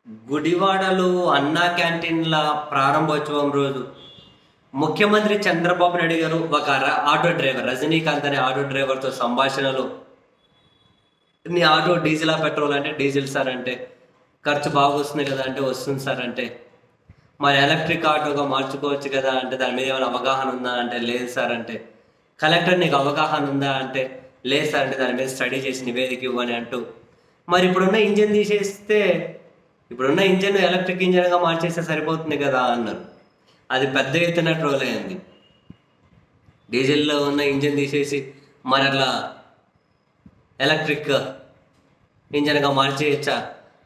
గుడివాడలో అన్నా క్యాంటీన్ల ప్రారంభోత్సవం రోజు ముఖ్యమంత్రి చంద్రబాబు నాయుడు గారు ఒక ఆటో డ్రైవర్ రజనీకాంత్ అనే ఆటో డ్రైవర్తో సంభాషణలో నీ ఆటో డీజిలా పెట్రోల్ అంటే డీజిల్ సార్ అంటే ఖర్చు బాగా వస్తుంది కదా అంటే వస్తుంది సార్ అంటే మరి ఎలక్ట్రిక్ ఆటోగా మార్చుకోవచ్చు కదా అంటే దాని మీద ఏమైనా అవగాహన ఉందా అంటే లేదు సార్ అంటే కలెక్టర్ నీకు అవగాహన ఉందా అంటే లేదు సార్ అంటే దాని మీద స్టడీ చేసి నివేదిక ఇవ్వని అంటూ మరి ఇప్పుడున్న ఇంజిన్ తీసేస్తే ఇప్పుడున్న ఇంజిన్ ఎలక్ట్రిక్ ఇంజిన్గా మార్చేస్తే సరిపోతుంది కదా అన్నారు. అది పెద్ద ఎత్తున ట్రోల్ అయింది. డీజిల్లో ఉన్న ఇంజిన్ తీసేసి మరి అట్లా ఎలక్ట్రిక్ ఇంజన్గా మార్చేయచ్చా,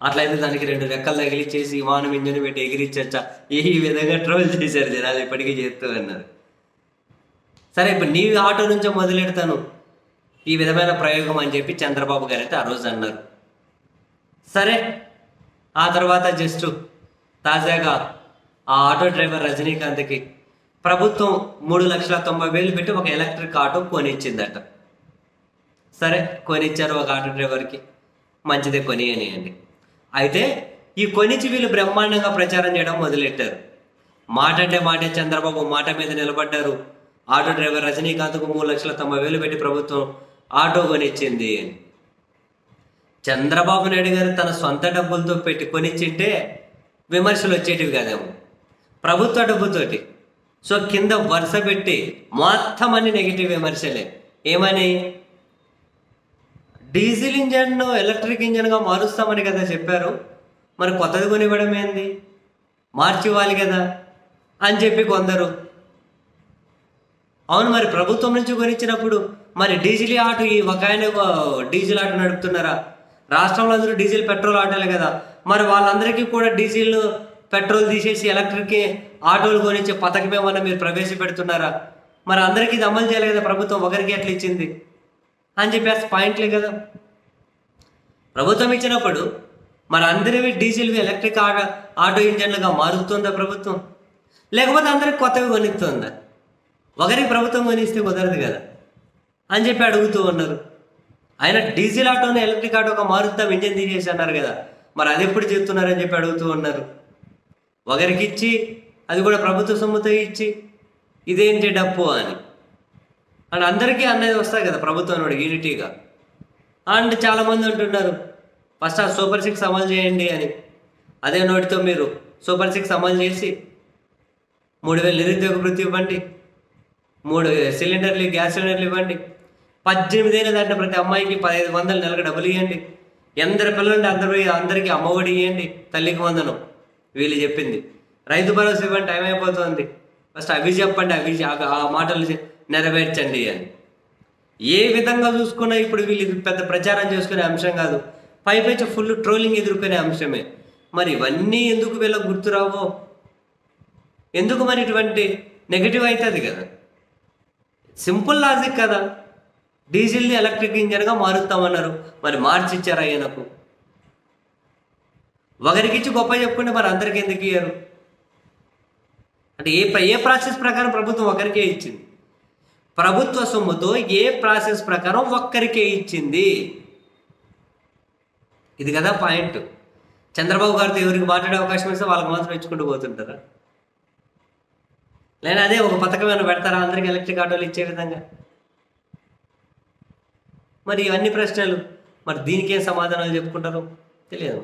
అట్లయితే దానికి 2 రెక్కలు తగిలిచ్చేసి విమానం ఇంజన్ పెట్టి ఎగిరిచ్చచ్చా, ఈ విధంగా ట్రోల్ చేశారు జనాలు, ఇప్పటికీ చేస్తూ అన్నారు. సరే ఇప్పుడు నీ ఆటో నుంచో మొదలెడతాను ఈ విధమైన ప్రయోగం అని చెప్పి చంద్రబాబు గారు అయితే ఆ రోజు అన్నారు. సరే ఆ తర్వాత జస్ట్ తాజాగా ఆ ఆటో డ్రైవర్ రజనీకాంత్కి ప్రభుత్వం 3,90,000 పెట్టి ఒక ఎలక్ట్రిక్ ఆటో కొనిచ్చిందట. సరే కొనిచ్చారు ఒక ఆటో డ్రైవర్కి, మంచిదే కొనియనియండి. అయితే ఈ కొనిచ్చి వీళ్ళు బ్రహ్మాండంగా ప్రచారం చేయడం మొదలెట్టారు. మాట అంటే మాటే చంద్రబాబు మాట మీద నిలబడ్డారు. ఆటో డ్రైవర్ రజనీకాంత్కు 3,90,000 పెట్టి ప్రభుత్వం ఆటో కొనిచ్చింది అని. చంద్రబాబు నాయుడు గారు తన సొంత డబ్బులతో పెట్టి కొనిచ్చింటే విమర్శలు వచ్చేటివి కాదేమో, ప్రభుత్వ డబ్బుతోటి. సో కింద వరుస పెట్టి మొత్తం అన్ని నెగిటివ్ విమర్శలే. ఏమని, డీజిల్ ఇంజన్ను ఎలక్ట్రిక్ ఇంజన్గా మారుస్తామని కదా చెప్పారు, మరి కొత్తది కొనివ్వడం ఏంది, మార్చి ఇవ్వాలి కదా అని చెప్పి కొందరు. అవును, మరి ప్రభుత్వం నుంచి కొనిచ్చినప్పుడు మరి డీజిల్ ఆటో ఈ ఒక ఆయన డీజిల్ ఆటో నడుపుతున్నారా? రాష్ట్రంలో అందరూ డీజిల్ పెట్రోల్ ఆటోలే కదా, మరి వాళ్ళందరికీ కూడా డీజిల్ పెట్రోల్ తీసేసి ఎలక్ట్రిక్ ఆటోలు కొనిచ్చే పథకం ఏమన్నా మీరు ప్రవేశపెడుతున్నారా? మరి అందరికీ ఇది అమలు చేయాలి కదా ప్రభుత్వం, ఒకరికి ఎట్లా ఇచ్చింది అని చెప్పేసి పాయింట్లే కదా. ప్రభుత్వం ఇచ్చినప్పుడు మరి అందరివి డీజిల్వి ఎలక్ట్రిక్ ఆటో ఇంజన్లుగా మారుతుందా ప్రభుత్వం, లేకపోతే అందరికి కొత్తవి కొనిస్తుందా? ఒకరికి ప్రభుత్వం కొనిస్తే కుదరదు కదా అని చెప్పి అడుగుతూ ఉన్నారు. ఆయన డీజిల్ ఆటోని ఎలక్ట్రిక్ ఆటోగా మారుద్దాం ఇంజన్ తీసేసి అన్నారు కదా, మరి అది ఎప్పుడు చెప్తున్నారని చెప్పి అడుగుతూ ఉన్నారు. ఒకరికి ఇచ్చి అది కూడా ప్రభుత్వ సొమ్ముతో ఇచ్చి ఇదేంటి డప్పు అని అండ్ అందరికీ అన్నది వస్తాయి కదా ప్రభుత్వం వాడు యూనిటీగా. అండ్ చాలామంది అంటున్నారు ఫస్ట్ ఆ సూపర్ 6 అమలు చేయండి అని. అదే నోటితో మీరు సూపర్ 6 అమలు చేసి 3,000 నిరుద్యోగ వృత్తి ఇవ్వండి, 3 సిలిండర్లు గ్యాస్ సిలిండర్లు ఇవ్వండి, 18 ఏళ్ళ దాటిన ప్రతి అమ్మాయికి 1,500 నెలకు డబ్బులు ఇవ్వండి, ఎందరి పిల్లలుంటే అందరికీ అమ్మఒడి ఇవ్వండి, తల్లికి వందనం వీళ్ళు చెప్పింది, రైతు భరోసా ఇవ్వండి, టైం అయిపోతుంది, ఫస్ట్ అవి చెప్పండి, ఆ మాటలు నెరవేర్చండి అని. ఏ విధంగా చూసుకున్నా ఇప్పుడు వీళ్ళు పెద్ద ప్రచారం చేసుకునే అంశం కాదు, పైపైచి ఫుల్ ట్రోలింగ్ ఎదుర్కొనే అంశమే. మరి ఇవన్నీ ఎందుకు వీళ్ళకి గుర్తురావో, ఎందుకు మరి ఇటువంటి నెగిటివ్ అవుతుంది కదా? సింపుల్ లాజిక్ కదా, డీజిల్ని ఎలక్ట్రిక్ ఇంజన్గా మారుస్తామన్నారు, మరి మార్చి ఇచ్చారా ఈయనకు? ఒకరికి ఇచ్చి గొప్ప చెప్పుకుంటే మరి అందరికీ ఎందుకు ఇయ్యారు అంటే ఏ ప్రాసెస్ ప్రకారం ప్రభుత్వం ఒకరికే ఇచ్చింది? ప్రభుత్వ సొమ్ముతో ఏ ప్రాసెస్ ప్రకారం ఒక్కరికే ఇచ్చింది? ఇది కదా పాయింట్. చంద్రబాబు గారితో ఎవరికి మాట్లాడే అవకాశం ఇస్తే వాళ్ళకి మాత్రం ఇచ్చుకుంటూ పోతుంటారా? లేదా అదే ఒక పథకం ఏమైనా పెడతారా అందరికీ ఎలక్ట్రిక్ ఆటోలు ఇచ్చే విధంగా? మరి ఇవన్నీ ప్రశ్నలు, మరి దీనికేం సమాధానాలు చెప్పుకుంటారో తెలియదు.